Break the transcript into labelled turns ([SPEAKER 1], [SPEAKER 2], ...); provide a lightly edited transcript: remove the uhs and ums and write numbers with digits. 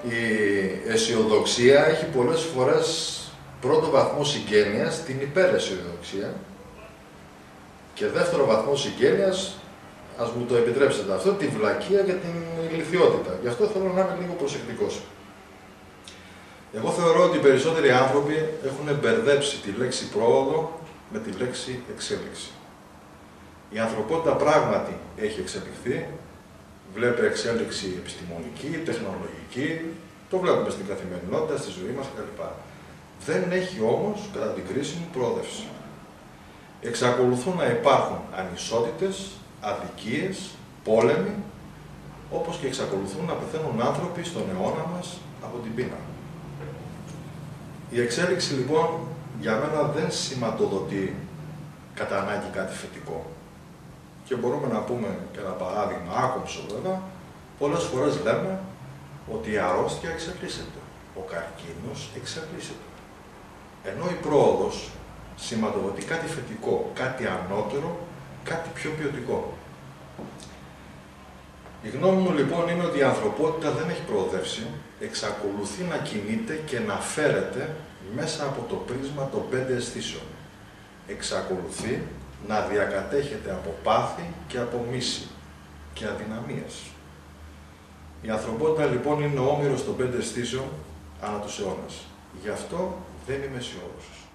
[SPEAKER 1] Η αισιοδοξία έχει πολλές φορές πρώτο βαθμό συγγένειας την υπεραισιοδοξία και δεύτερο βαθμό συγγένειας, ας μου το επιτρέψετε αυτό, τη βλακεία και την ηλιθιότητα. Γι' αυτό θέλω να είμαι λίγο προσεκτικός. Εγώ θεωρώ ότι οι περισσότεροι άνθρωποι έχουν μπερδέψει τη λέξη πρόοδο με τη λέξη εξέλιξη. Η ανθρωπότητα πράγματι έχει εξελιχθεί, βλέπει εξέλιξη επιστημονική, τεχνολογική, το βλέπουμε στην καθημερινότητα, στη ζωή μας κλπ. Δεν έχει όμως, κατά την κρίση μου, προόδευση. Εξακολουθούν να υπάρχουν ανισότητες, αδικίες, πόλεμοι, όπως και εξακολουθούν να πεθαίνουν άνθρωποι στον αιώνα μας από την πείνα. Η εξέλιξη λοιπόν για μένα δεν σηματοδοτεί κατά ανάγκη κάτι θετικό. Και μπορούμε να πούμε και ένα παράδειγμα άκομψο βέβαια, πολλές φορές λέμε ότι η αρρώστια εξελίσσεται, ο καρκίνος εξελίσσεται. Ενώ η πρόοδος σηματοδοτεί κάτι θετικό, κάτι ανώτερο, κάτι πιο ποιοτικό. Η γνώμη μου λοιπόν είναι ότι η ανθρωπότητα δεν έχει προοδεύσει, εξακολουθεί να κινείται και να φέρεται μέσα από το πρίσμα των 5 αισθήσεων. Εξακολουθεί να διακατέχεται από πάθη και από μίση και αδυναμίες. Η ανθρωπότητα λοιπόν είναι ο όμηρος των 5 αισθήσεων ανά τους αιώνας. Γι' αυτό δεν είμαι αισιόδοξος.